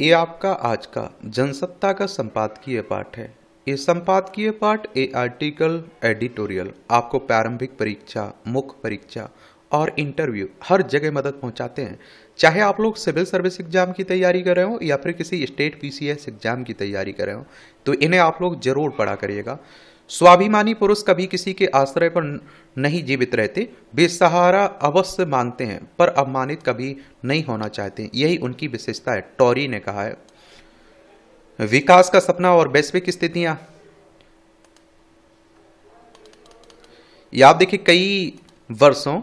ये आपका आज का जनसत्ता का संपादकीय पाठ है। ये संपादकीय पाठ ए आर्टिकल एडिटोरियल आपको प्रारंभिक परीक्षा, मुख्य परीक्षा और इंटरव्यू हर जगह मदद पहुंचाते हैं। चाहे आप लोग सिविल सर्विस एग्जाम की तैयारी कर रहे हो या फिर किसी स्टेट पीसीएस एग्जाम की तैयारी कर रहे हो, तो इन्हें आप लोग जरूर पढ़ा करिएगा। स्वाभिमानी पुरुष कभी किसी के आश्रय पर नहीं जीवित रहते, बेसहारा अवश्य मानते हैं पर अपमानित कभी नहीं होना चाहते। यही उनकी विशेषता है, टॉरी ने कहा है। विकास का सपना और वैश्विक स्थितियां, या आप देखिए कई वर्षों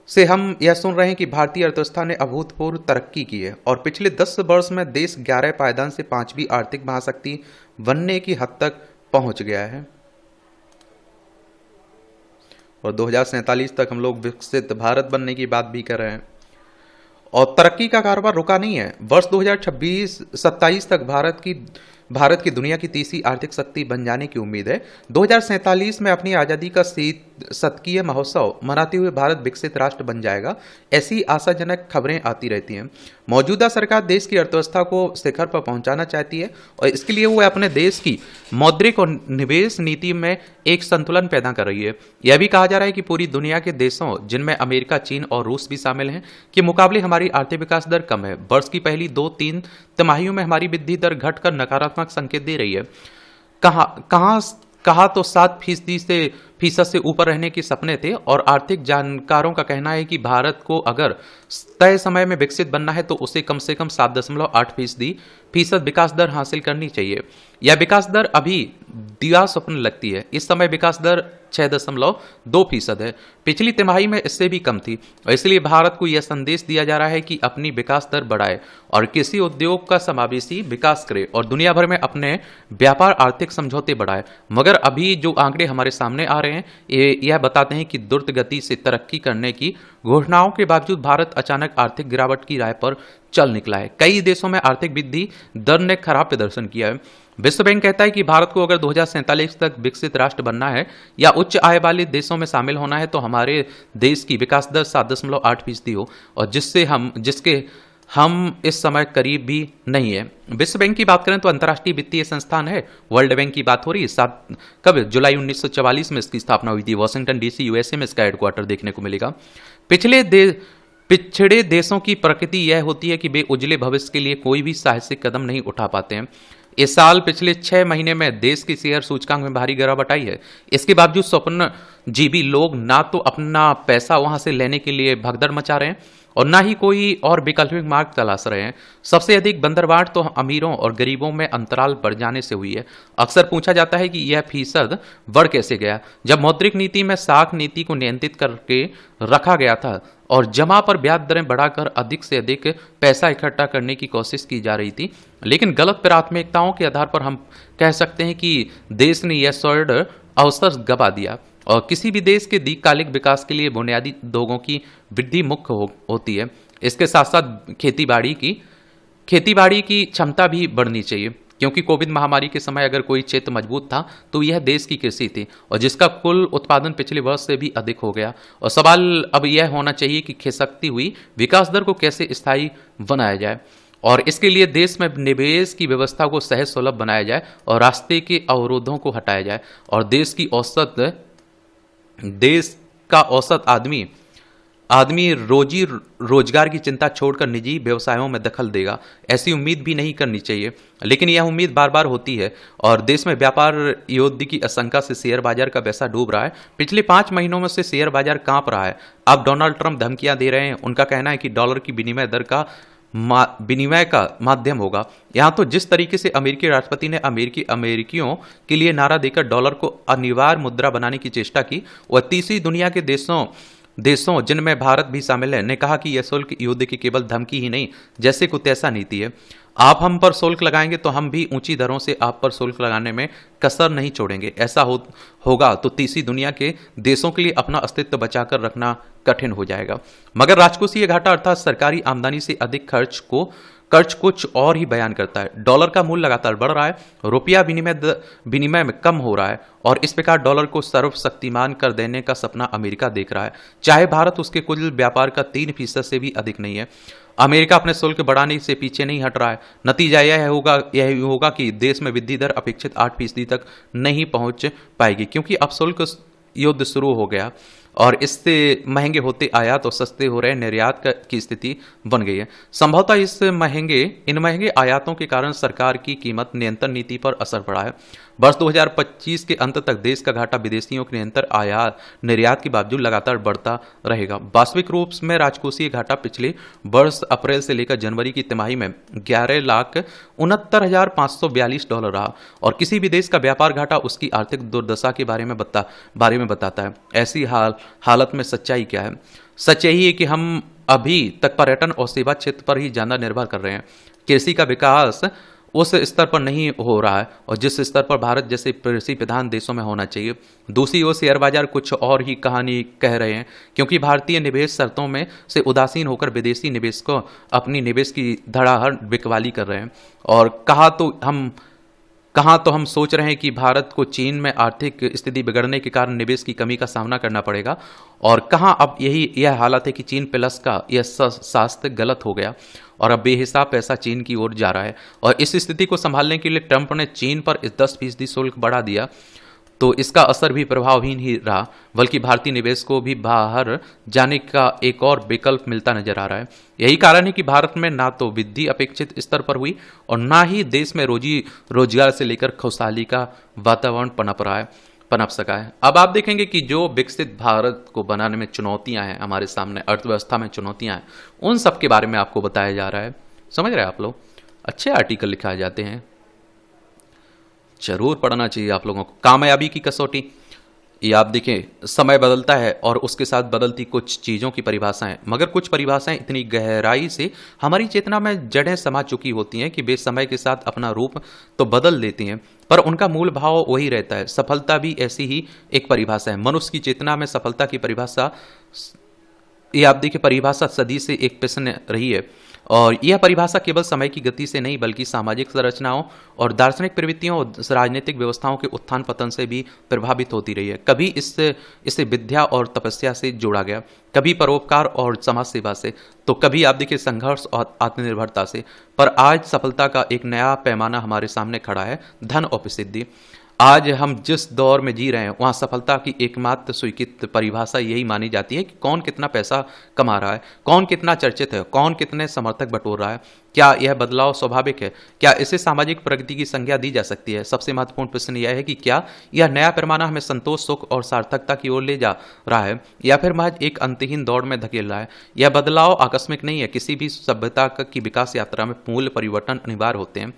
से हम यह सुन रहे हैं कि भारतीय अर्थव्यवस्था ने अभूतपूर्व तरक्की की है और पिछले 10 वर्ष में देश 11 पायदान से 5वीं आर्थिक महाशक्ति बनने की हद तक पहुंच गया है और 2047 तक हम लोग विकसित भारत बनने की बात भी कर रहे हैं। और तरक्की का कारोबार रुका नहीं है। वर्ष 2026-27 तक भारत की दुनिया की तीसरी आर्थिक शक्ति बन जाने की उम्मीद है। 2047 में अपनी आज़ादी का शतकीय महोत्सव मनाते हुए भारत विकसित राष्ट्र बन जाएगा, ऐसी आशाजनक खबरें आती रहती हैं। मौजूदा सरकार देश की अर्थव्यवस्था को शिखर पर पहुंचाना चाहती है और इसके लिए वो अपने देश की मौद्रिक और निवेश नीति में एक संतुलन पैदा कर रही है। यह भी कहा जा रहा है कि पूरी दुनिया के देशों, जिनमें अमेरिका, चीन और रूस भी शामिल हैं, के मुकाबले हमारी आर्थिक विकास दर कम है। वर्ष की पहली 2-3 तिमाहियों में हमारी वृद्धि दर घटकर नकारात्मक संकेत दे रही है। कहा तो 7% से ऊपर रहने के सपने थे और आर्थिक जानकारों का कहना है कि भारत को अगर तय समय में विकसित बनना है तो उसे कम से कम 7.8% विकास दर हासिल करनी चाहिए। यह विकास दर अभी दिया स्वप्न लगती है। इस समय विकास दर 6.2% है। पिछली तिमाही में इससे भी कम थी और इसलिए भारत को यह संदेश दिया जा रहा है कि अपनी विकास दर बढ़ाए और किसी उद्योग का समावेशी विकास करे और दुनिया भर में अपने व्यापार आर्थिक समझौते बढ़ाए। मगर अभी जो आंकड़े हमारे सामने आ रहे हैं यह बताते हैं कि द्रुत गति से तरक्की करने की घोषणाओं के बावजूद भारत अचानक आर्थिक गिरावट की राह पर चल निकला है। कई देशों में आर्थिक वृद्धि दर ने खराब प्रदर्शन किया है। विश्व बैंक कहता है कि भारत को अगर 2047 तक विकसित राष्ट्र बनना है या उच्च आय वाले देशों में शामिल होना है तो हमारे देश की विकास दर 7.8% हो और जिसके हम इस समय करीब भी नहीं है। विश्व बैंक की बात करें तो अंतर्राष्ट्रीय वित्तीय संस्थान है। वर्ल्ड बैंक की बात हो रही है। कब? जुलाई 1944 में इसकी स्थापना हुई थी। वॉशिंगटन डीसी यूएसए में इसका हेडक्वार्टर देखने को मिलेगा। पिछड़े देशों की प्रकृति यह होती है कि वे उज्जवल भविष्य के लिए कोई भी साहसिक कदम नहीं उठा पाते हैं। इस साल पिछले 6 महीने में देश की शेयर सूचकांक में भारी गिरावट आई है। इसके बावजूद स्वप्नजीवी लोग ना तो अपना पैसा वहां से लेने के लिए भगदड़ मचा रहे हैं और ना ही कोई और वैकल्पिक मार्ग तलाश रहे हैं। सबसे अधिक बंदरवाट तो अमीरों और गरीबों में अंतराल बढ़ जाने से हुई है। अक्सर पूछा जाता है कि यह फीसद बढ़ कैसे गया। जब मौद्रिक नीति में साख नीति को नियंत्रित करके रखा गया था और जमा पर ब्याज दरें बढ़ाकर अधिक से अधिक पैसा इकट्ठा करने की कोशिश की जा रही थी, लेकिन गलत प्राथमिकताओं के आधार पर हम कह सकते हैं कि देश ने यह स्वर्ण अवसर गंवा दिया और किसी भी देश के दीर्घकालिक विकास के लिए बुनियादी उद्योगों की वृद्धि मुख्य होती है। इसके साथ साथ खेतीबाड़ी की क्षमता भी बढ़नी चाहिए, क्योंकि कोविड महामारी के समय अगर कोई क्षेत्र मजबूत था तो यह देश की कृषि थी और जिसका कुल उत्पादन पिछले वर्ष से भी अधिक हो गया। और सवाल अब यह होना चाहिए कि खिसकती हुई विकास दर को कैसे स्थायी बनाया जाए और इसके लिए देश में निवेश की व्यवस्था को सहज सुलभ बनाया जाए और रास्ते के अवरोधों को हटाया जाए और देश का औसत आदमी रोजी रोजगार की चिंता छोड़कर निजी व्यवसायों में दखल देगा, ऐसी उम्मीद भी नहीं करनी चाहिए। लेकिन यह उम्मीद बार बार होती है और देश में व्यापार युद्ध की आशंका से शेयर बाजार का पैसा डूब रहा है। पिछले 5 महीनों में से शेयर बाजार कांप रहा है। अब डोनाल्ड ट्रंप धमकियां दे रहे हैं। उनका कहना है कि डॉलर की विनिमय दर का विनिमय का माध्यम होगा। यहां तो जिस तरीके से अमेरिकी राष्ट्रपति ने अमेरिकियों के लिए नारा देकर डॉलर को अनिवार्य मुद्रा बनाने की चेष्टा की, वह तीसरी दुनिया के देशों जिनमें भारत भी शामिल है ने कहा कि यह शुल्क युद्ध की केवल धमकी ही नहीं, जैसे कुछ ऐसा नीति है। आप हम पर शुल्क लगाएंगे तो हम भी ऊंची दरों से आप पर शुल्क लगाने में कसर नहीं छोड़ेंगे। ऐसा होगा तो तीसरी दुनिया के देशों के लिए अपना अस्तित्व बचाकर रखना कठिन हो जाएगा। मगर राजकोषीय घाटा अर्थात सरकारी आमदनी से अधिक खर्च कुछ और ही बयान करता है। डॉलर का मूल्य लगातार बढ़ रहा है, रुपया विनिमय में कम हो रहा है और इस प्रकार डॉलर को सर्वशक्तिमान कर देने का सपना अमेरिका देख रहा है, चाहे भारत उसके कुल व्यापार का 3% से भी अधिक नहीं है। अमेरिका अपने शुल्क बढ़ाने से पीछे नहीं हट रहा है। नतीजा यह होगा कि देश में वृद्धि दर अपेक्षित 8% तक नहीं पहुंच पाएगी, क्योंकि अब शुल्क युद्ध शुरू हो गया और इससे महंगे होते आयात और सस्ते हो रहे निर्यात की स्थिति बन गई है। संभवतः इन महंगे आयातों के कारण सरकार की कीमत नियंत्रण नीति पर असर पड़ा है। वर्ष 2025 के अंत तक देश का घाटा विदेशियों के निरंतर आयात निर्यात के बावजूद लगातार बढ़ता रहेगा। वास्तविक रूप में राजकोषीय घाटा पिछले वर्ष अप्रैल से लेकर जनवरी की तिमाही में $11,69,542 रहा और किसी भी देश का व्यापार घाटा उसकी आर्थिक दुर्दशा के बारे में बताता है। ऐसी हालत में सच्चाई क्या है? सच यही है कि हम अभी तक पर्यटन और सेवा क्षेत्र पर ही ज्यादा निर्भर कर रहे हैं। कृषि का विकास उस स्तर पर नहीं हो रहा है और जिस स्तर पर भारत जैसे कृषि प्रधान देशों में होना चाहिए। दूसरी ओर शेयर बाजार कुछ और ही कहानी कह रहे हैं, क्योंकि भारतीय निवेश शर्तों में से उदासीन होकर विदेशी निवेशकों अपनी निवेश की धड़ाहट बिकवाली कर रहे हैं। और कहाँ तो हम सोच रहे हैं कि भारत को चीन में आर्थिक स्थिति बिगड़ने के कारण निवेश की कमी का सामना करना पड़ेगा, और कहाँ अब यह हालत है कि चीन प्लस का यह शास्त्र गलत हो गया और अब बेहिसाब पैसा चीन की ओर जा रहा है। और इस स्थिति को संभालने के लिए ट्रंप ने चीन पर 10% शुल्क बढ़ा दिया, तो इसका असर भी प्रभावहीन ही रहा, बल्कि भारतीय निवेश को भी बाहर जाने का एक और विकल्प मिलता नजर आ रहा है। यही कारण है कि भारत में ना तो वृद्धि अपेक्षित स्तर पर हुई और ना ही देश में रोजगार से लेकर खुशहाली का वातावरण पनप सका है। अब आप देखेंगे कि जो विकसित भारत को बनाने में चुनौतियां हैं, हमारे सामने अर्थव्यवस्था में चुनौतियां हैं, उन सब के बारे में आपको बताया जा रहा है। समझ रहे हैं आप लोग? अच्छे आर्टिकल लिखाए जाते हैं, जरूर पढ़ना चाहिए आप लोगों को। कामयाबी की कसौटी, ये आप देखें, समय बदलता है और उसके साथ बदलती कुछ चीज़ों की परिभाषाएं, मगर कुछ परिभाषाएं इतनी गहराई से हमारी चेतना में जड़ें समा चुकी होती हैं कि वे समय के साथ अपना रूप तो बदल देती हैं, पर उनका मूल भाव वही रहता है। सफलता भी ऐसी ही एक परिभाषा है। मनुष्य की चेतना में सफलता की परिभाषा, ये आप देखिए, परिभाषा सदी से एक प्रश्न रही है और यह परिभाषा केवल समय की गति से नहीं बल्कि सामाजिक संरचनाओं और दार्शनिक प्रवृत्तियों और राजनीतिक व्यवस्थाओं के उत्थान पतन से भी प्रभावित होती रही है। कभी इसे विद्या और तपस्या से जोड़ा गया, कभी परोपकार और समाज सेवा से, तो कभी आप देखिए संघर्ष और आत्मनिर्भरता से। पर आज सफलता का एक नया पैमाना हमारे सामने खड़ा है, धन और प्रसिद्धि। आज हम जिस दौर में जी रहे हैं वहाँ सफलता की एकमात्र स्वीकृत परिभाषा यही मानी जाती है कि कौन कितना पैसा कमा रहा है, कौन कितना चर्चित है, कौन कितने समर्थक बटोर रहा है। क्या यह बदलाव स्वाभाविक है? क्या इसे सामाजिक प्रगति की संज्ञा दी जा सकती है? सबसे महत्वपूर्ण प्रश्न यह है कि क्या यह नया पैमाना हमें संतोष, सुख और सार्थकता की ओर ले जा रहा है या फिर महज एक अंतहीन दौड़ में धकेल रहा है। यह बदलाव आकस्मिक नहीं है। किसी भी सभ्यता की विकास यात्रा में मूल परिवर्तन अनिवार्य होते हैं,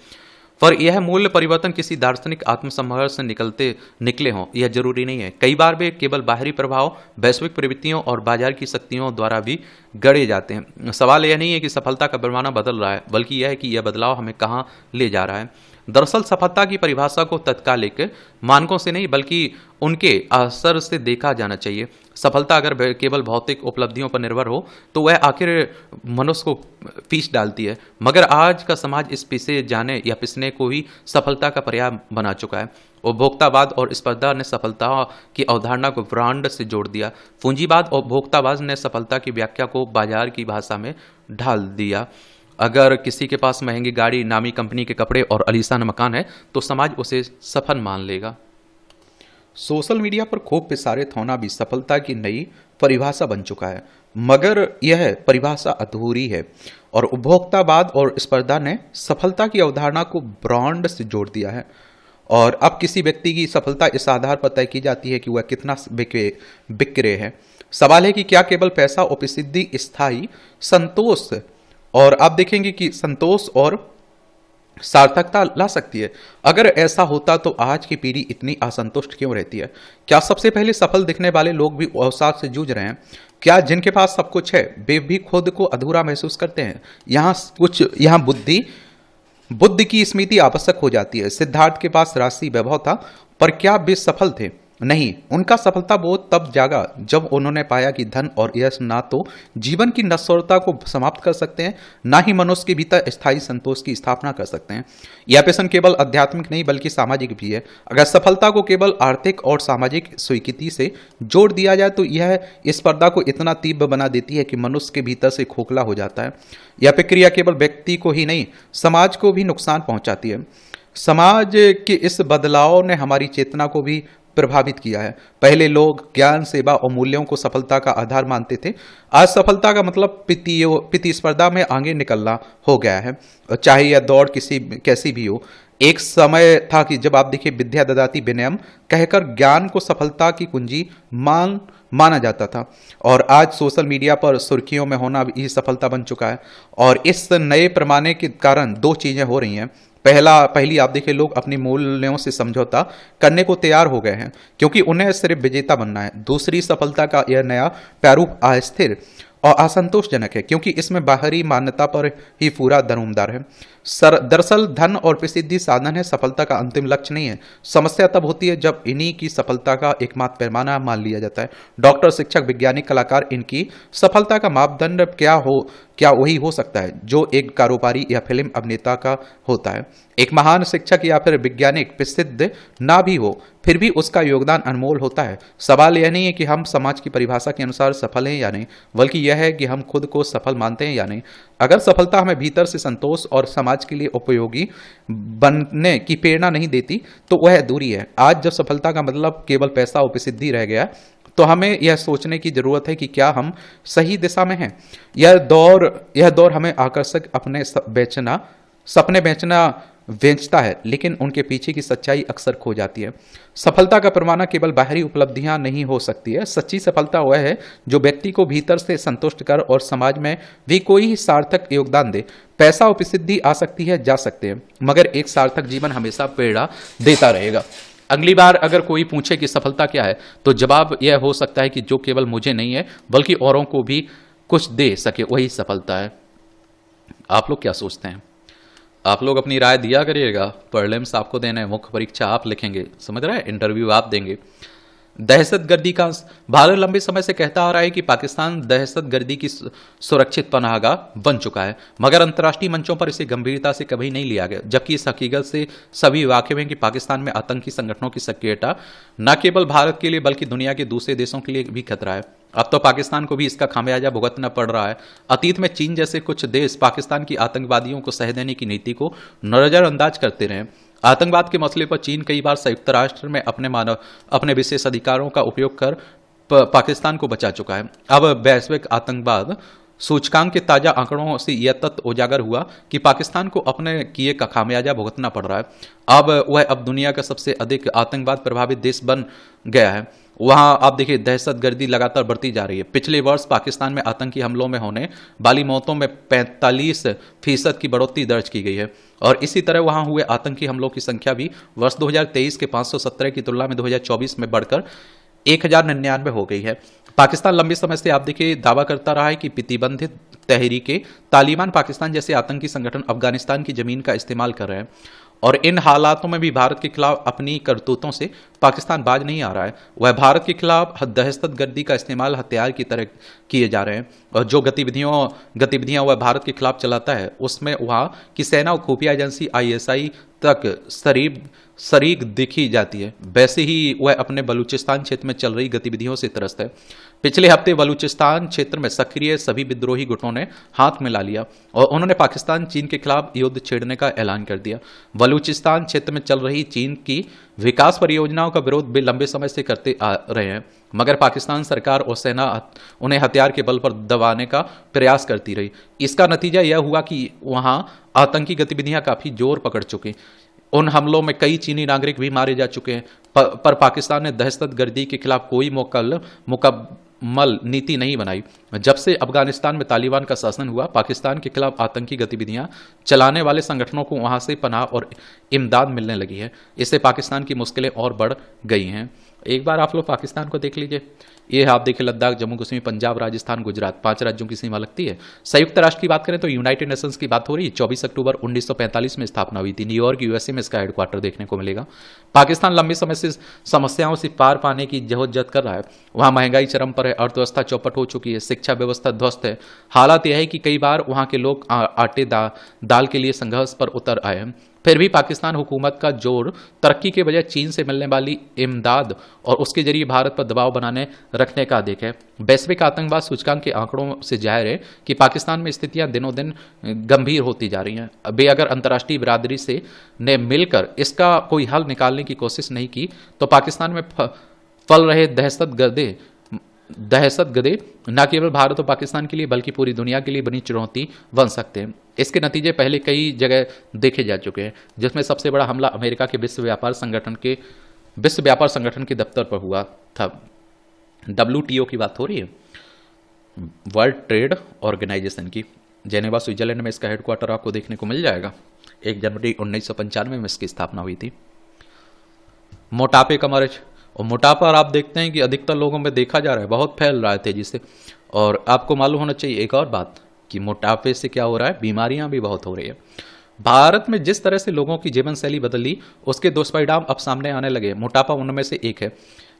पर यह मूल्य परिवर्तन किसी दार्शनिक आत्मसंघर्ष से निकले हों यह जरूरी नहीं है। कई बार वे केवल बाहरी प्रभाव, वैश्विक प्रवृत्तियों और बाजार की शक्तियों द्वारा भी गढ़े जाते हैं। सवाल यह नहीं है कि सफलता का पैमाना बदल रहा है, बल्कि यह है कि यह बदलाव हमें कहाँ ले जा रहा है। दरअसल सफलता की परिभाषा को तत्कालिक मानकों से नहीं बल्कि उनके असर से देखा जाना चाहिए। सफलता अगर केवल भौतिक उपलब्धियों पर निर्भर हो तो वह आखिर मनुष्य को पीस डालती है, मगर आज का समाज इस पिसे जाने या पिसने को ही सफलता का पर्याय बना चुका है। उपभोक्तावाद और स्पर्धा ने सफलता की अवधारणा को ब्रांड से जोड़ दिया। पूंजीवाद और उपभोक्तावाद ने सफलता की व्याख्या को बाजार की भाषा में ढाल दिया। अगर किसी के पास महंगी गाड़ी, नामी कंपनी के कपड़े और आलीशान मकान है तो समाज उसे सफल मान लेगा। सोशल मीडिया पर खूब प्रसारित होना भी सफलता की नई परिभाषा बन चुका है, मगर यह परिभाषा अधूरी है और उपभोक्तावाद और स्पर्धा ने सफलता की अवधारणा को ब्रांड से जोड़ दिया है। और अब किसी व्यक्ति की सफलता इस आधार पर तय की जाती है कि वह कितना बिक्रे है। सवाल है कि क्या केवल पैसा और प्रसिद्धि स्थायी संतोष, और आप देखेंगे कि संतोष और सार्थकता ला सकती है। अगर ऐसा होता तो आज की पीढ़ी इतनी असंतुष्ट क्यों रहती है? क्या सबसे पहले सफल दिखने वाले लोग भी अवसाद से जूझ रहे हैं? क्या जिनके पास सब कुछ है वे भी खुद को अधूरा महसूस करते हैं? यहाँ बुद्धि की स्मृति आवश्यक हो जाती है। सिद्धार्थ के पास राशि वैभव था, पर क्या वे सफल थे? नहीं, उनका सफलता बोध तब जागा जब उन्होंने पाया कि धन और यश ना तो जीवन की नश्वरता को समाप्त कर सकते हैं, ना ही मनुष्य के भीतर स्थायी संतोष की स्थापना कर सकते हैं। यह व्यसन केवल आध्यात्मिक नहीं बल्कि सामाजिक भी है। अगर सफलता को केवल आर्थिक और सामाजिक स्वीकृति से जोड़ दिया जाए तो यह स्पर्धा को इतना तीव्र बना देती है कि मनुष्य के भीतर से खोखला हो जाता है। यह प्रक्रिया केवल व्यक्ति को ही नहीं, समाज को भी नुकसान पहुंचाती है। समाज के इस बदलाव ने हमारी चेतना को भी प्रभावित किया है। पहले लोग ज्ञान, सेवा और मूल्यों को सफलता का आधार मानते थे। आज सफलता का मतलब प्रतिस्पर्धा में आगे निकलना हो गया है, चाहे यह दौड़ कैसी भी हो। एक समय था कि जब आप देखिए विद्या ददाति विनयम कहकर ज्ञान को सफलता की कुंजी माना जाता था, और आज सोशल मीडिया पर सुर्खियों में होना भी सफलता बन चुका है। और इस नए पैमाने के कारण दो चीजें हो रही हैं। पहली आप देखिए, लोग अपनी मूल्यों से समझौता करने को तैयार हो गए हैं क्योंकि उन्हें सिर्फ विजेता बनना है। दूसरी, सफलता का यह नया प्रारूप अस्थिर और असंतोषजनक है क्योंकि इसमें बाहरी मान्यता पर ही पूरा दरोमदार है। दरअसल धन और प्रसिद्धि साधन है, सफलता का अंतिम लक्ष्य नहीं है। समस्या तब होती है जब इन्हीं की सफलता का एकमात्र पैमाना मान लिया जाता है। डॉक्टर, शिक्षक, वैज्ञानिक, कलाकार, इनकी सफलता का मापदंड क्या वही हो सकता है जो एक कारोबारी या फिल्म अभिनेता का होता है। एक महान शिक्षक या फिर वैज्ञानिक प्रसिद्ध ना भी हो, फिर भी उसका योगदान अनमोल होता है। सवाल यह नहीं है कि हम समाज की परिभाषा के अनुसार सफल हैं या नहीं, बल्कि यह है कि हम खुद को सफल मानते हैं या नहीं। अगर सफलता हमें भीतर से संतोष और समाज के लिए उपयोगी बनने की प्रेरणा नहीं देती तो वह अधूरी है। आज जब सफलता का मतलब केवल पैसा और प्रसिद्धि रह गया तो हमें यह सोचने की जरूरत है कि क्या हम सही दिशा में हैं। यह दौर हमें आकर्षक सपने बेचता है, लेकिन उनके पीछे की सच्चाई अक्सर खो जाती है। सफलता का पैमाना केवल बाहरी उपलब्धियां नहीं हो सकती है। सच्ची सफलता वह है जो व्यक्ति को भीतर से संतुष्ट कर और समाज में भी कोई सार्थक योगदान दे। पैसा और प्रसिद्धि आ सकती है, जा सकते हैं, मगर एक सार्थक जीवन हमेशा प्रेरणा देता रहेगा। अगली बार अगर कोई पूछे कि सफलता क्या है, तो जवाब यह हो सकता है कि जो केवल मुझे नहीं है बल्कि औरों को भी कुछ दे सके, वही सफलता है। आप लोग क्या सोचते हैं? आप लोग अपनी राय दिया करिएगा। प्रीलिम्स आपको देना है, मुख्य परीक्षा आप लिखेंगे, समझ रहे हैं, इंटरव्यू आप देंगे। दहशतगर्दी का भारत लंबे समय से कहता आ रहा है कि पाकिस्तान दहशतगर्दी की सुरक्षित पनाहगाह बन चुका है, मगर अंतर्राष्ट्रीय मंचों पर इसे गंभीरता से कभी नहीं लिया गया। जबकि इस हकीकत से सभी वाकिफ हैं कि पाकिस्तान में आतंकी संगठनों की सक्रियता न केवल भारत के लिए बल्कि दुनिया के दूसरे देशों के लिए भी खतरा है। अब तो पाकिस्तान को भी इसका खामियाजा भुगतना पड़ रहा है। अतीत में चीन जैसे कुछ देश पाकिस्तान की आतंकवादियों को सह देने की नीति को नजरअंदाज करते रहे। आतंकवाद के मसले पर चीन कई बार संयुक्त राष्ट्र में अपने विशेष अधिकारों का उपयोग कर पाकिस्तान को बचा चुका है। अब वैश्विक आतंकवाद सूचकांक के ताजा आंकड़ों से यह तथ्य उजागर हुआ कि पाकिस्तान को अपने किए का खामियाजा भुगतना पड़ रहा है। अब दुनिया का सबसे अधिक आतंकवाद प्रभावित देश बन गया है। वहां आप देखिए दहशतगर्दी लगातार बढ़ती जा रही है। पिछले वर्ष पाकिस्तान में आतंकी हमलों में होने वाली मौतों में 45% की बढ़ोतरी दर्ज की गई है, और इसी तरह वहां हुए आतंकी हमलों की संख्या भी वर्ष 2023 के 517 की तुलना में 2024 में बढ़कर 1099 हो गई है। पाकिस्तान लंबे समय से आप देखिए दावा करता रहा है कि प्रतिबंधित तहरीके तालिबान पाकिस्तान जैसे आतंकी संगठन अफगानिस्तान की जमीन का इस्तेमाल कर रहे हैं, और इन हालातों में भी भारत के खिलाफ अपनी करतूतों से पाकिस्तान बाज नहीं आ रहा है। वह भारत के खिलाफ दहशतगर्दी का इस्तेमाल हथियार की तरह किए जा रहे हैं, और जो गतिविधियां वह भारत के खिलाफ चलाता है उसमें वहां की सेना और खुफिया एजेंसी ISI तक शरीक दिखी जाती है। वैसे ही वह अपने बलूचिस्तान क्षेत्र में चल रही गतिविधियों से त्रस्त है। पिछले हफ्ते बलूचिस्तान क्षेत्र में सक्रिय सभी विद्रोही गुटों ने हाथ मिला लिया और उन्होंने पाकिस्तान चीन के खिलाफ युद्ध छेड़ने का ऐलान कर दिया। बलूचिस्तान क्षेत्र में चल रही चीन की विकास परियोजनाओं का विरोध भी लंबे समय से करते आ रहे हैं, मगर पाकिस्तान सरकार और सेना उन्हें हथियार के बल पर दबाने का प्रयास करती रही। इसका नतीजा यह हुआ कि वहां आतंकी गतिविधियां काफी जोर पकड़ चुकी। उन हमलों में कई चीनी नागरिक भी मारे जा चुके हैं, पर पाकिस्तान ने दहशतगर्दी के खिलाफ कोई मुकम्मल नीति नहीं बनाई। जब से अफगानिस्तान में तालिबान का शासन हुआ, पाकिस्तान के खिलाफ आतंकी गतिविधियां चलाने वाले संगठनों को वहां से पनाह और इमदाद मिलने लगी है। इससे पाकिस्तान की मुश्किलें और बढ़ गई हैं। एक बार आप लोग पाकिस्तान को देख लीजिए, ये आप देखिए लद्दाख, जम्मू कश्मीर, पंजाब, राजस्थान, गुजरात, 5 राज्यों की सीमा लगती है। संयुक्त राष्ट्र की बात करें तो यूनाइटेड नेशंस की बात हो रही है, 24 अक्टूबर 1945 में स्थापना हुई थी। न्यूयॉर्क यूएसए में इसका हेडक्वार्टर देखने को मिलेगा। पाकिस्तान लंबे समय से समस्याओं से पार पाने की जहद कर रहा है। वहाँ महंगाई चरम पर है, अर्थव्यवस्था चौपट हो चुकी है, शिक्षा व्यवस्था ध्वस्त है। हालात यह है कि कई बार वहाँ के लोग आटे दाल के लिए संघर्ष पर उतर आए हैं। फिर भी पाकिस्तान हुकूमत का जोर तरक्की के बजाय चीन से मिलने वाली इमदाद और उसके जरिए भारत पर दबाव बनाने रखने का अधिक है। वैश्विक आतंकवाद सूचकांक के आंकड़ों से जाहिर है कि पाकिस्तान में स्थितियां दिनों दिन गंभीर होती जा रही हैं। अभी अगर अंतर्राष्ट्रीय बिरादरी से ने मिलकर इसका कोई हल निकालने की कोशिश नहीं की तो पाकिस्तान में फल रहे दहशतगर्दे न केवल भारत और पाकिस्तान के लिए बल्कि पूरी दुनिया के लिए बनी चुनौती बन सकते हैं। इसके नतीजे पहले कई जगह देखे जा चुके हैं, जिसमें सबसे बड़ा हमला अमेरिका के विश्व व्यापार संगठन के दफ्तर पर हुआ था। WTO की बात हो रही है, वर्ल्ड ट्रेड ऑर्गेनाइजेशन की। जेनेवा स्विट्जरलैंड में इसका हेडक्वार्टर आपको देखने को मिल जाएगा। 1 जनवरी 1995 में इसकी स्थापना हुई थी। मोटापे का मर्ज, और मोटापा आप देखते हैं कि अधिकतर लोगों में देखा जा रहा है, बहुत फैल रहा है तेजी से। और आपको मालूम होना चाहिए एक और बात कि मोटापे से क्या हो रहा है, बीमारियां भी बहुत हो रही है। भारत में जिस तरह से लोगों की जीवन शैली बदली, उसके दुष्परिणाम अब सामने आने लगे। मोटापा उनमें से एक है।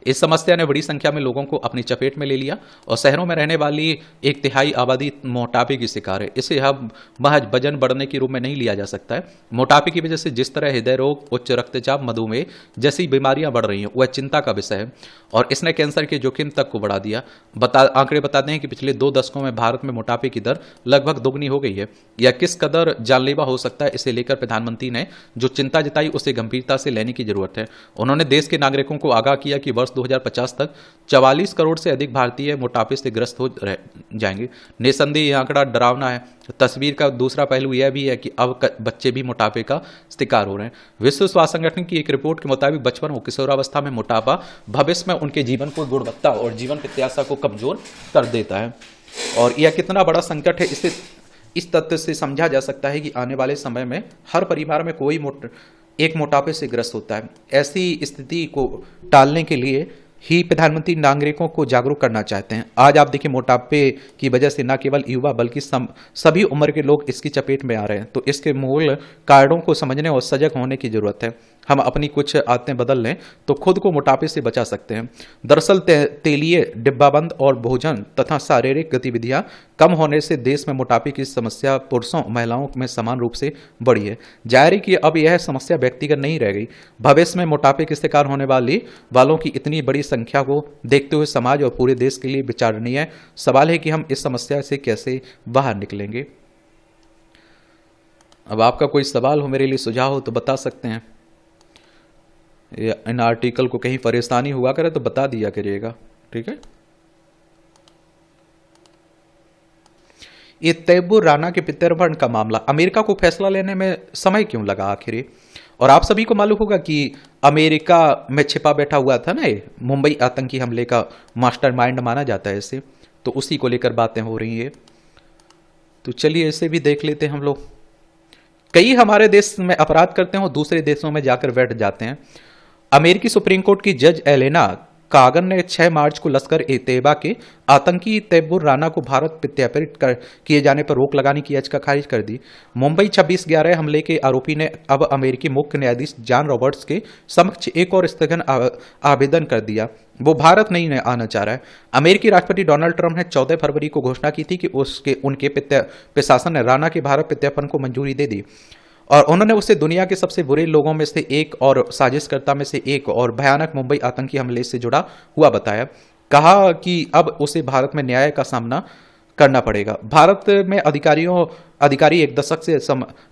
इस समस्या ने बड़ी संख्या में लोगों को अपनी चपेट में ले लिया और शहरों में रहने वाली 1/3 आबादी मोटापे की शिकार है। इसे अब महज वजन बढ़ने के रूप में नहीं लिया जा सकता है। मोटापे की वजह से जिस तरह हृदय रोग, उच्च रक्तचाप, मधुमेह जैसी बीमारियां बढ़ रही हैं, वह चिंता का विषय है और इसने कैंसर के जोखिम तक को बढ़ा दिया। आंकड़े बताते हैं कि पिछले 2 दशकों में भारत में मोटापे की दर लगभग दोगुनी हो गई है। यह किस कदर जानलेवा हो सकता है, इसे लेकर प्रधानमंत्री ने जो चिंता जताई उसे गंभीरता से लेने की जरूरत है। उन्होंने देश के नागरिकों को आगाह किया कि वर्ष 2050 तक 44 करोड़ से अधिक भारतीय मोटापे से ग्रस्त हो जाएंगे। निसंदेह यह आंकड़ा डरावना है। तस्वीर का दूसरा पहलू यह भी है कि अब बच्चे भी मोटापे का शिकार हो रहे हैं। विश्व स्वास्थ्य संगठन की एक रिपोर्ट के मुताबिक बचपन और किशोरावस्था में मोटापा भविष्य में उनके जीवन को गुणवत्ता और जीवन प्रत्याशा को कमजोर कर देता है। और यह कितना बड़ा संकट है, इसे इस तथ्य से समझा जा सकता है कि आने वाले समय में हर परिवार में कोई एक मोटापे से ग्रस्त होता है। ऐसी स्थिति को टालने के लिए ही प्रधानमंत्री नागरिकों को जागरूक करना चाहते हैं। आज आप देखिए मोटापे की वजह से न केवल युवा बल्कि सभी उम्र के लोग इसकी चपेट में आ रहे हैं। तो इसके मूल कारणों को समझने और सजग होने की जरूरत है। हम अपनी कुछ आदतें बदल लें तो खुद को मोटापे से बचा सकते हैं। दरअसल तेलीय, डिब्बाबंद और भोजन तथा शारीरिक गतिविधियां कम होने से देश में मोटापे की समस्या पुरुषों और महिलाओं में समान रूप से बढ़ी है। जाहिर है कि अब यह समस्या व्यक्तिगत नहीं रह गई। भविष्य में मोटापे के शिकार होने वालों की इतनी बड़ी संख्या को देखते हुए समाज और पूरे देश के लिए विचारणीय सवाल है कि हम इस समस्या से कैसे बाहर निकलेंगे। अब आपका कोई सवाल हो, मेरे लिए सुझाव हो तो बता सकते हैं। इन आर्टिकल को कहीं परेशानी हुआ करे तो बता दिया करिएगा, ठीक है। ये तैमूर राणा के प्रत्यर्पण का मामला, अमेरिका को फैसला लेने में समय क्यों लगा आखिर? और आप सभी को मालूम होगा कि अमेरिका में छिपा बैठा हुआ था ना, मुंबई आतंकी हमले का मास्टरमाइंड माना जाता है इसे, तो उसी को लेकर बातें हो रही है। तो चलिए इसे भी देख लेते हैं हम लोग। कई हमारे देश में अपराध करते हैं और दूसरे देशों में जाकर बैठ जाते हैं। अमेरिकी सुप्रीम कोर्ट की जज एलेना कागन ने 6 मार्च को लश्कर-ए-तैयबा के आतंकी तैमूर राणा को भारत प्रत्यार्पित किए जाने पर रोक लगाने की याचिका खारिज कर दी। मुंबई 26/11 हमले के आरोपी ने अब अमेरिकी मुख्य न्यायाधीश जॉन रॉबर्ट्स के समक्ष एक और स्थगन आवेदन कर दिया। वो भारत नहीं आना चाह रहा है। अमेरिकी राष्ट्रपति डोनाल्ड ट्रंप ने 14 फरवरी को घोषणा की थी कि उनके प्रशासन ने राणा के भारत प्रत्यार्पण को मंजूरी दे दी और उन्होंने उसे दुनिया के सबसे बुरे लोगों में से एक और साजिशकर्ता में से एक और भयानक मुंबई आतंकी हमले से जुड़ा हुआ बताया। कहा कि अब उसे भारत में न्याय का सामना करना पड़ेगा। भारत में अधिकारी 1 दशक से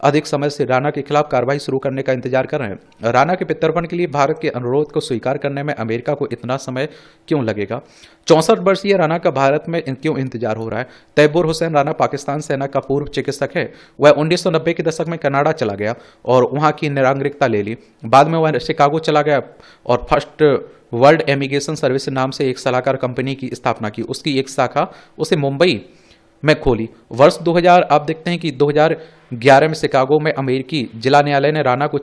अधिक समय से राणा के खिलाफ कार्रवाई शुरू करने का इंतजार कर रहे हैं। राणा के प्रत्यर्पण के लिए भारत के अनुरोध को स्वीकार करने में अमेरिका को इतना समय क्यों लगेगा? 64 वर्षीय राणा का भारत में क्यों इंतजार हो रहा है? तैमूर हुसैन राणा पाकिस्तान सेना का पूर्व चिकित्सक है। वह 1990 के दशक में कनाडा चला गया और वहां की नागरिकता ले ली। बाद में वह शिकागो चला गया और फर्स्ट वर्ल्ड इमिग्रेशन सर्विस नाम से एक सलाहकार कंपनी की स्थापना की। उसकी एक शाखा उसे मुंबई में खोली। वर्ष 2000 आप देखते हैं कि 2011 में शिकागो में अमेरिकी जिला न्यायालय ने राणा को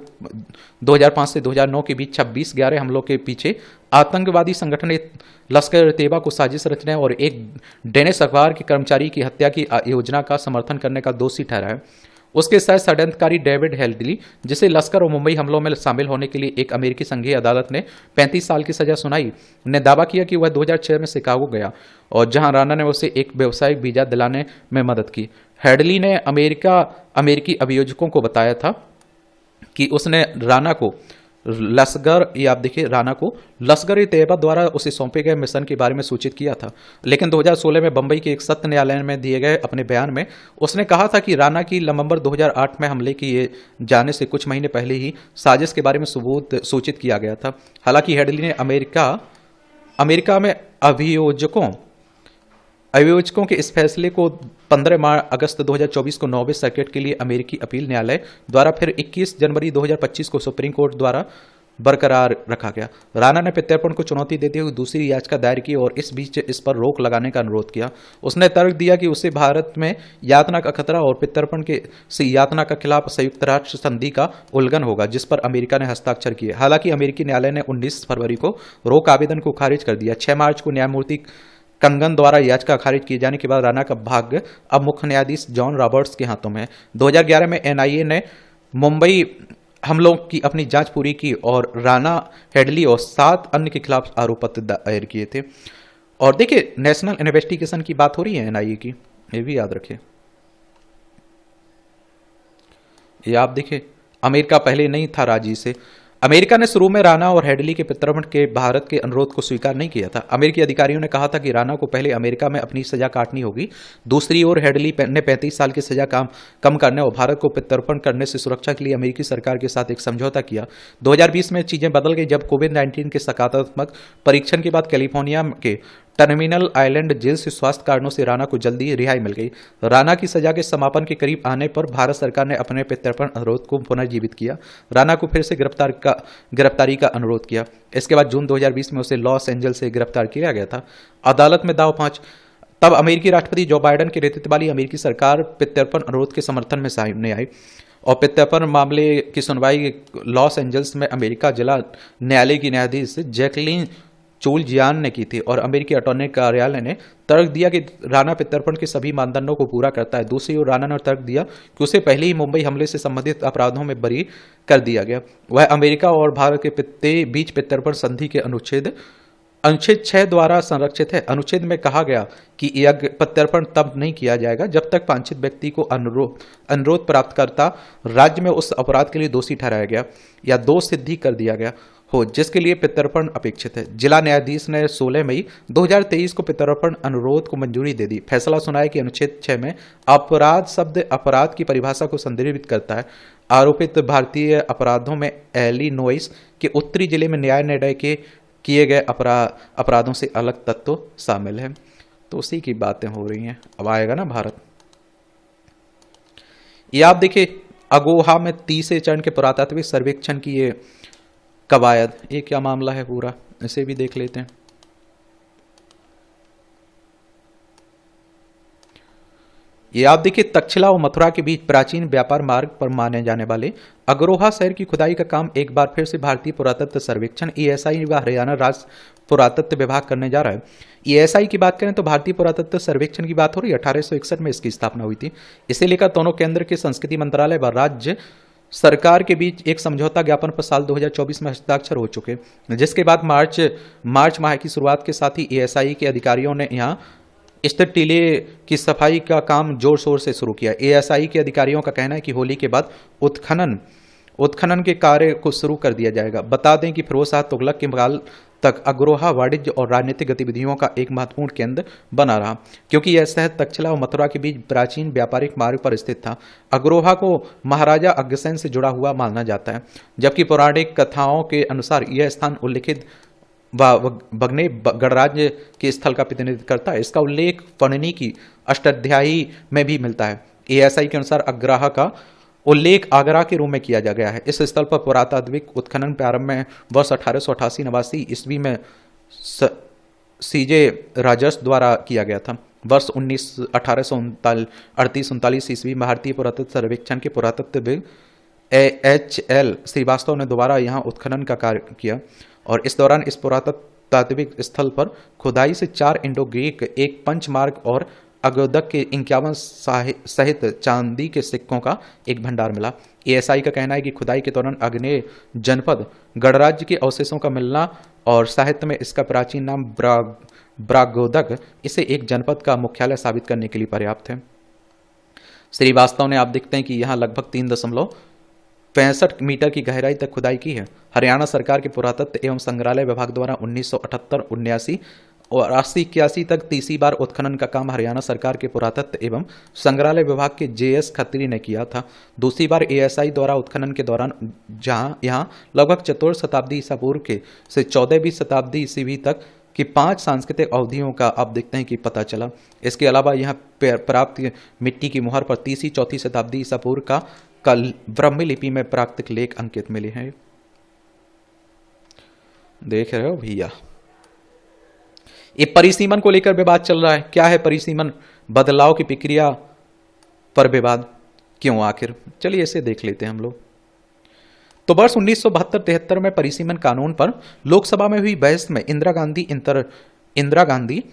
2005 से 2009 के बीच 26/11 हमलों के पीछे आतंकवादी संगठन लश्कर तैयबा को साजिश रचने और एक डेनिश अखबार के कर्मचारी की हत्या की योजना का समर्थन करने का दोषी ठहराया। उसके साथ षड्यंत्रकारी डेविड हेडली, जिसे लश्कर और मुंबई हमलों में शामिल होने के लिए एक अमेरिकी संघीय अदालत ने 35 साल की सजा सुनाई, ने दावा किया कि वह 2006 में शिकागो गया और जहां राणा ने उसे एक व्यावसायिक वीजा दिलाने में मदद की। हेडली ने अमेरिकी अभियोजकों को बताया था कि उसने राणा को लश्कर तैयबा द्वारा उसे सौंपे गए मिशन के बारे में सूचित किया था। लेकिन 2016 में बंबई के एक सत्र न्यायालय में दिए गए अपने बयान में उसने कहा था कि राणा की नवंबर 2008 में हमले किए जाने से कुछ महीने पहले ही साजिश के बारे में सबूत सूचित किया गया था। हालांकि हेडली ने अमेरिका में अभियोजकों के इस फैसले को 15 अगस्त 2024 को 9वें सर्किट के लिए अमेरिकी अपील न्यायालय द्वारा फिर 21 जनवरी 2025 को सुप्रीम कोर्ट द्वारा बरकरार रखा गया। राणा ने प्रत्यर्पण को चुनौती देते हुए दूसरी याचिका दायर की और इस बीच इस पर रोक लगाने का अनुरोध किया। उसने तर्क दिया कि उसे भारत में यातना का खतरा और प्रत्यर्पण से यातना के खिलाफ संयुक्त राष्ट्र संधि का उल्लंघन होगा, जिस पर अमेरिका ने हस्ताक्षर किए। हालांकि अमेरिकी न्यायालय ने 19 फरवरी को रोक आवेदन को खारिज कर दिया। 6 मार्च को न्यायमूर्ति कंगन द्वारा याचिका खारिज किए जाने के बाद राणा का भाग्य अब मुख्य न्यायाधीश जॉन रॉबर्ट्स के हाथों में है। 2011 में एनआईए ने मुंबई हमलों की अपनी जांच पूरी की और राणा, हेडली और 7 अन्य के खिलाफ आरोप पत्र दायर किए थे। और देखिए, नेशनल इन्वेस्टिगेशन की बात हो रही है एनआईए की, ये भी याद रखिए। ये आप देखिए, अमेरिका पहले नहीं था राजी से। अमेरिका ने शुरू में राणा और हेडली के प्रत्यर्पण के भारत के अनुरोध को स्वीकार नहीं किया था। अमेरिकी अधिकारियों ने कहा था कि राणा को पहले अमेरिका में अपनी सजा काटनी होगी। दूसरी ओर हेडली ने 35 साल की सजा कम करने और भारत को प्रत्यर्पण करने से सुरक्षा के लिए अमेरिकी सरकार के साथ एक समझौता किया। 2020 में चीजें बदल गई जब कोविड-19 के सकारात्मक परीक्षण के बाद कैलिफोर्निया के टर्मिनल आइलैंड जेल से स्वास्थ्य कारणों से राणा को जल्दी रिहाई मिल गई। राणा की सजा के समापन के करीब आने पर भारत सरकार ने अपने प्रत्यर्पण अनुरोध को पुनर्जीवित किया। राणा को फिर से गिरफ्तारी का अनुरोध किया। इसके बाद जून 2020 में उसे लॉस एंजल्स से गिरफ्तार किया गया था। अदालत में दाव 5 तब अमेरिकी राष्ट्रपति जो बाइडेन के नेतृत्व वाली अमेरिकी सरकार प्रत्यर्पण अनुरोध के समर्थन में सामने आई और प्रत्यर्पण मामले की सुनवाई लॉस एंजल्स में अमेरिका जिला न्यायालय की न्यायाधीश जैकलीन चोलजियान ने की थी और अमेरिकी अटॉर्नी कार्यालय ने तर्क दिया कि राणा प्रत्यर्पण के सभी मानदंडों को पूरा करता है। दूसरी ओर राणा ने तर्क दिया कि उसे पहले ही मुंबई हमले से संबंधित अपराधों में बरी कर दिया गया। वह अमेरिका और भारत के बीच प्रत्यर्पण संधि के अनुच्छेद 6 द्वारा संरक्षित है। अनुच्छेद में कहा गया कि यह प्रत्यर्पण तब नहीं किया जाएगा जब तक वांछित व्यक्ति को अनुरोध प्राप्तकर्ता राज्य में उस अपराध के लिए दोषी ठहराया गया या दोष सिद्धि कर दिया गया हो जिसके लिए प्रत्यर्पण अपेक्षित है। जिला न्यायाधीश ने 16 मई 2023 को प्रत्यर्पण अनुरोध को मंजूरी दे दी। फैसला सुनाया कि अनुच्छेद 6 में अपराध शब्द अपराध की परिभाषा को संदर्भित करता है। आरोपित भारतीय अपराधों में इलिनॉइस के उत्तरी जिले में न्याय निर्णय के किए गए अपराधों से अलग तत्व शामिल है। तो उसी की बातें हो रही हैं। अब आएगा ना भारत। ये आप देखिए, अगोहा में 30 चरण के पुरातात्विक सर्वेक्षण की ये कवायद, ये क्या मामला है पूरा, इसे भी देख लेते हैं। ये आप देखिए, तक्षशिला और मथुरा के बीच प्राचीन व्यापार मार्ग पर माने जाने वाले अग्रोहा शहर की खुदाई का काम एक बार फिर से भारतीय पुरातत्व सर्वेक्षण ईएसआई व हरियाणा राज्य पुरातत्व विभाग करने जा रहा है। ईएसआई की बात करें तो भारतीय पुरातत्व सर्वेक्षण की बात हो रही है। 1861 में इसकी स्थापना हुई थी। इसे लेकर दोनों केंद्र के संस्कृति मंत्रालय व राज्य सरकार के बीच एक समझौता ज्ञापन पर साल 2024 में हस्ताक्षर हो चुके, जिसके बाद मार्च माह की शुरुआत के साथ ही एएसआई के अधिकारियों ने यहां स्थित टीले की सफाई का काम जोर शोर से शुरू किया। एएसआई के अधिकारियों का कहना है कि होली के बाद उत्खनन के कार्य को शुरू कर दिया जाएगा। बता दें कि फिरोज शाह तुगलक के काल तक अग्रोहा वाणिज्य और राजनीतिक गतिविधियों का एक महत्वपूर्ण केंद्र बना रहा, क्योंकि यह शहर तक्षशिला और मथुरा के बीच प्राचीन व्यापारिक मार्ग पर स्थित था। अग्रोहा को महाराजा अग्रसेन से जुड़ा हुआ माना जाता है, जबकि पौराणिक कथाओं के अनुसार यह स्थान उल्लिखित भगने गणराज्य के स्थल का प्रतिनिधित्व करता है। इसका उल्लेख फणनी की अष्टाध्यायी में भी मिलता है। एएसआई के अनुसार अग्रहा का उल्लेख आगरा के रूप में किया जा गया है। इस स्थल पर पुरातात्विक उत्खनन प्रारंभ में वर्ष 1888 ईस्वी में सीजे राजस द्वारा किया गया था। वर्ष 1838-39 ईस्वी भारतीय पुरातत्व सर्वेक्षण के पुरातत्वविद AHL श्रीवास्तव ने दोबारा यहाँ उत्खनन का कार्य किया और इस दौरान इस पुरातात्विक स्थल पर खुदाई से 4 इंडो ग्रीक, एक पंचमार्ग और अगोदक के 51 सहित चांदी के सिक्कों का एक भंडार मिला। ASI का कहना है कि खुदाई के दौरान आग्नेय जनपद गणराज्य के अवशेषों का मिलना और साहित्य में इसका प्राचीन नाम ब्रागोदक इसे एक जनपद का मुख्यालय साबित करने के लिए पर्याप्त है। श्रीवास्तव ने आप देखते हैं कि यहाँ लगभग 3.65 मीटर की गहराई तक खुदाई की है। हरियाणा सरकार के पुरातत्व एवं संग्रहालय विभाग द्वारा 1978-79 और 80-81 तक तीसरी बार उत्खनन का काम हरियाणा सरकार के पुरातत्व एवं संग्रहालय विभाग के JS खत्री ने किया था। दूसरी बार ASI द्वारा उत्खनन के दौरान यहाँ लगभग 4वीं शताब्दी ईसा पूर्व के से 14वीं शताब्दी ईस्वी तक कि 5 सांस्कृतिक अवधियों का आप देखते हैं कि पता चला। इसके अलावा यहाँ प्राप्त मिट्टी की मुहर पर 3री-4थी शताब्दी ईसा पूर्व का ब्राह्मी लिपि में प्राकृतिक लेख अंकित मिले हैं। देख रहे हो भैया, ये परिसीमन को लेकर विवाद चल रहा है। क्या है परिसीमन? बदलाव की प्रक्रिया पर विवाद क्यों आखिर? चलिए इसे देख लेते हैं हम लोग। तो वर्ष 1972-73 में परिसीमन कानून पर लोकसभा में हुई बहस में इंदिरा गांधी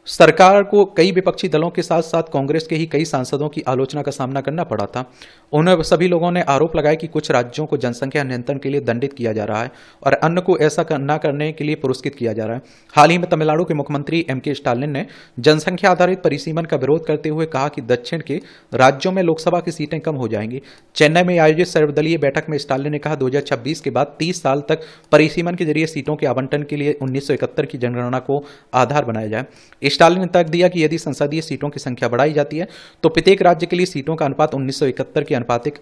सरकार को कई विपक्षी दलों के साथ साथ कांग्रेस के ही कई सांसदों की आलोचना का सामना करना पड़ा था। उन्हें सभी लोगों ने आरोप लगाया कि कुछ राज्यों को जनसंख्या नियंत्रण के लिए दंडित किया जा रहा है और अन्य को ऐसा न करने के लिए पुरस्कृत किया जा रहा है। हाल ही में तमिलनाडु के मुख्यमंत्री MK स्टालिन ने जनसंख्या आधारित परिसीमन का विरोध करते हुए कहा कि दक्षिण के राज्यों में लोकसभा की सीटें कम हो जाएंगी। चेन्नई में आयोजित सर्वदलीय बैठक में स्टालिन ने कहा 2026 के बाद 30 साल तक परिसीमन के जरिए सीटों के आवंटन के लिए 1971 की जनगणना को आधार बनाया जाए। स्टालिन ने तर्क दिया कि यदि संसदीय सीटों की संख्या बढ़ाई जाती है तो प्रत्येक राज्य के लिए सीटों का अनुपात 1971 के आनुपातिक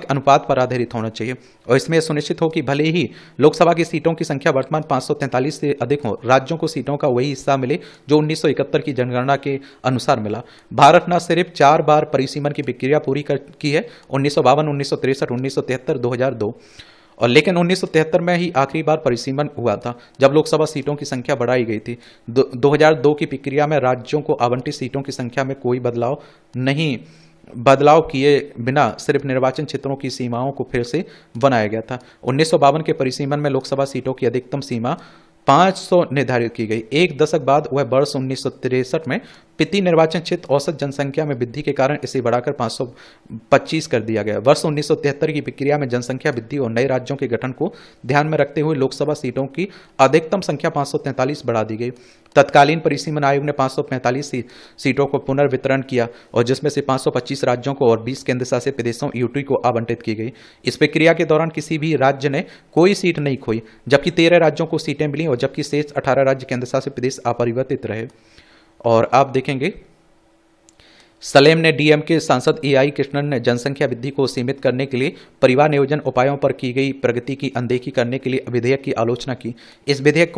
अनुपात पर आधारित होना चाहिए और इसमें सुनिश्चित हो कि भले ही लोकसभा की सीटों की संख्या वर्तमान 543 से अधिक हो, राज्यों को सीटों का वही हिस्सा मिले जो 1971 की जनगणना के अनुसार मिला। भारत न सिर्फ 4 बार परिसीमन की प्रक्रिया पूरी की है, 1952, 1963, 1973, 2002 और लेकिन 1973 में ही आखिरी बार परिसीमन हुआ था जब लोकसभा सीटों की संख्या बढ़ाई गई थी। 2002 की प्रक्रिया में राज्यों को आवंटित सीटों की संख्या में कोई बदलाव किए बिना सिर्फ निर्वाचन क्षेत्रों की सीमाओं को फिर से बनाया गया था। 1952 के परिसीमन में लोकसभा सीटों की अधिकतम सीमा 500 निर्धारित की गई। एक दशक बाद वह वर्ष 1963 में प्रति निर्वाचन क्षेत्र औसत जनसंख्या में वृद्धि के कारण इसे बढ़ाकर 525 कर दिया गया। वर्ष 1973 की प्रक्रिया में जनसंख्या वृद्धि और नए राज्यों के गठन को ध्यान में रखते हुए लोकसभा सीटों की अधिकतम संख्या 543 बढ़ा दी गई। तत्कालीन परिसीमन आयोग ने 545 सीटों को पुनर्वितरण किया और जिसमें से 525 राज्यों को और 20 केंद्र शासित प्रदेशों UT को आवंटित की गई। इस प्रक्रिया के दौरान किसी भी राज्य ने कोई सीट नहीं खोई, जबकि 13 राज्यों को सीटें मिली और जबकि शेष 18 राज्य केंद्र शासित प्रदेश अपरिवर्तित रहे। और आप देखेंगे सलेम ने DMK सांसद AI कृष्णन ने जनसंख्या वृद्धि को सीमित करने के लिए परिवार नियोजन उपायों पर की गई प्रगति की अनदेखी करने के लिए विधेयक की आलोचना की। इस विधेयक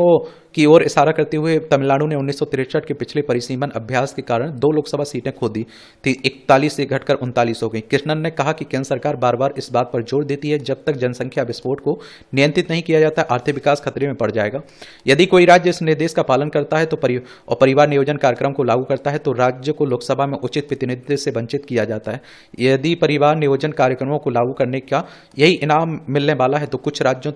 की ओर इशारा करते हुए तमिलनाडु ने 1963 के पिछले परिसीमन अभ्यास के कारण 2 लोकसभा सीटें खो दी थी, 41 से घटकर 39 हो गई। कृष्णन ने कहा कि केंद्र सरकार बार बार इस बात पर जोर देती है जब तक जनसंख्या विस्फोट को नियंत्रित नहीं किया जाता आर्थिक विकास खतरे में पड़ जाएगा। यदि कोई राज्य इस निर्देश का पालन करता है तो परिवार नियोजन कार्यक्रम को लागू करता है तो राज्य को लोकसभा में उचित प्रतिनिधित्व से वंचित किया जाता है। यदि परिवार नियोजन कार्यक्रमों को लागू करने का यही इनाम मिलने वाला है तो कुछ राज्य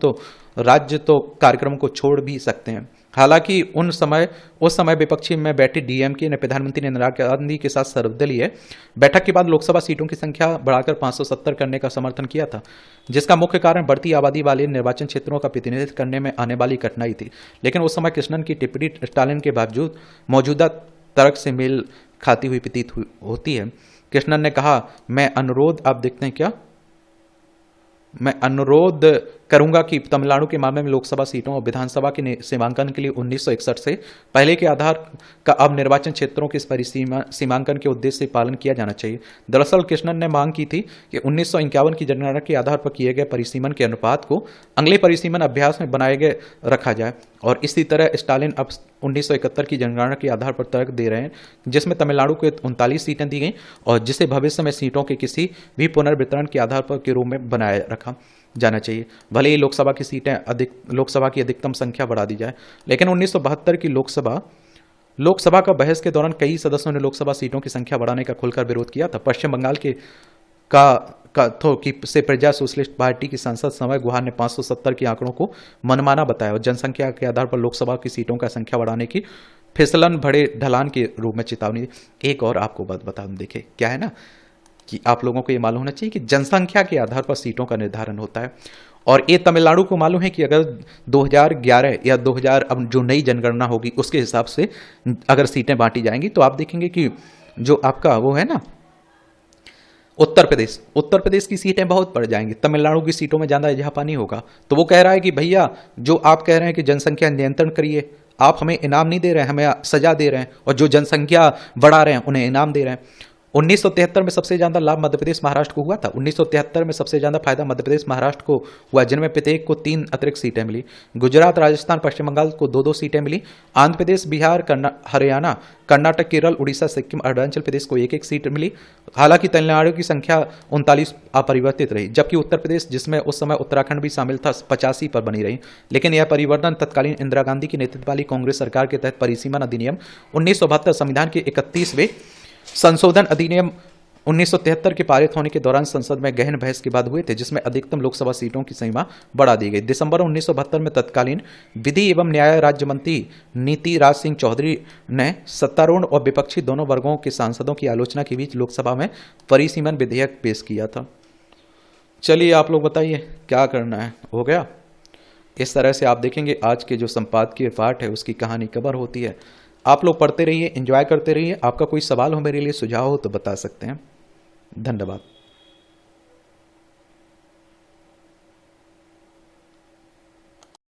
तो कार्यक्रमों को छोड़ भी सकते हैं। हालांकि उस समय विपक्षी में बैठे DMK ने प्रधानमंत्री इंदिरा गांधी के साथ सर्वदलीय बैठक के बाद लोकसभा सीटों की संख्या बढ़ाकर 570 करने का समर्थन किया था, जिसका मुख्य कारण बढ़ती आबादी वाले निर्वाचन क्षेत्रों का प्रतिनिधित्व करने में आने वाली कठिनाई थी। लेकिन उस समय कृष्णन की टिप्पणी स्टालिन के बावजूद मौजूदा तर्क से मेल खाती हुई प्रतीत होती है। कृष्णन ने कहा, मैं अनुरोध करूंगा कि तमिलनाडु के मामले में लोकसभा सीटों और विधानसभा के सीमांकन के लिए 1961 से पहले के आधार का अब निर्वाचन क्षेत्रों के सीमांकन के उद्देश्य से पालन किया जाना चाहिए। दरअसल कृष्णन ने मांग की थी कि 1951 की जनगणना के आधार पर किए गए परिसीमन के अनुपात को अगले परिसीमन अभ्यास में बनाए गए रखा जाए और इसी तरह स्टालिन अब 1971 की जनगणना के आधार पर तर्क दे रहे हैं जिसमें तमिलनाडु को 39 सीटें दी गई और जिसे भविष्य में सीटों के किसी भी पुनर्वितरण के आधार पर के रूप में बनाए रखा जाना चाहिए। भले ही लोकसभा की अधिकतम संख्या बढ़ा दी जाए, लेकिन 1972 की लोकसभा लोकसभा का बहस के दौरान कई सदस्यों ने लोकसभा सीटों की संख्या बढ़ाने का खुलकर विरोध किया था। पश्चिम बंगाल के से प्रजा सोशलिस्ट पार्टी की सांसद समय गुहार ने 570 के आंकड़ों को मनमाना बताया और जनसंख्या के आधार पर लोकसभा की सीटों का संख्या बढ़ाने की फिसलन भरे ढलान के रूप में चेतावनी दी। एक और आपको बात बता दूं, देखिए क्या है ना कि आप लोगों को ये मालूम होना चाहिए कि जनसंख्या के आधार पर सीटों का निर्धारण होता है और ये तमिलनाडु को मालूम है कि अगर 2011 या 2000 अब जो नई जनगणना होगी उसके हिसाब से अगर सीटें बांटी जाएंगी तो आप देखेंगे कि जो आपका वो है ना उत्तर प्रदेश की सीटें बहुत बढ़ जाएंगी, तमिलनाडु की सीटों में ज़्यादा इजाफा नहीं होगा। तो वो कह रहा है कि भैया जो आप कह रहे हैं कि जनसंख्या नियंत्रण करिए, आप हमें इनाम नहीं दे रहे हैं, हमें सजा दे रहे हैं, और जो जनसंख्या बढ़ा रहे हैं उन्हें इनाम दे रहे हैं। 1973 में सबसे ज़्यादा लाभ मध्य प्रदेश महाराष्ट्र को हुआ था। 1973 में सबसे ज़्यादा फायदा मध्य प्रदेश महाराष्ट्र को हुआ, जिनमें प्रत्येक को 3 अतिरिक्त सीटें मिली। गुजरात, राजस्थान, पश्चिम बंगाल को 2-2 सीटें मिली। आंध्र प्रदेश, बिहार, हरियाणा, कर्नाटक, केरल, उड़ीसा, सिक्किम, अरुणाचल प्रदेश को 1-1 सीट मिली। हालांकि तमिलनाडु की संख्या 39 अपरिवर्तित रही, जबकि उत्तर प्रदेश, जिसमें उस समय उत्तराखंड भी शामिल था, 85 पर बनी रही। लेकिन यह परिवर्तन तत्कालीन इंदिरा गांधी की नेतृत्व वाली कांग्रेस सरकार के तहत परिसीमन अधिनियम 1972 संविधान के 31वें संशोधन अधिनियम 1973 के पारित होने के दौरान संसद में गहन बहस के बाद हुए थे, जिसमें अधिकतम लोकसभा सीटों की सीमा बढ़ा दी गई। दिसंबर 1972 में तत्कालीन विधि एवं न्याय राज्य मंत्री नीति राज सिंह चौधरी ने सत्तारूढ़ और विपक्षी दोनों वर्गों के सांसदों की आलोचना के बीच लोकसभा में परिसीमन विधेयक पेश किया था। चलिए आप लोग बताइए क्या करना है, हो गया। इस तरह से आप देखेंगे आज के जो संपादकीय पाठ है उसकी कहानी कवर होती है। आप लोग पढ़ते रहिए, एंजॉय करते रहिए। आपका कोई सवाल हो मेरे लिए, सुझाव हो तो बता सकते हैं। धन्यवाद।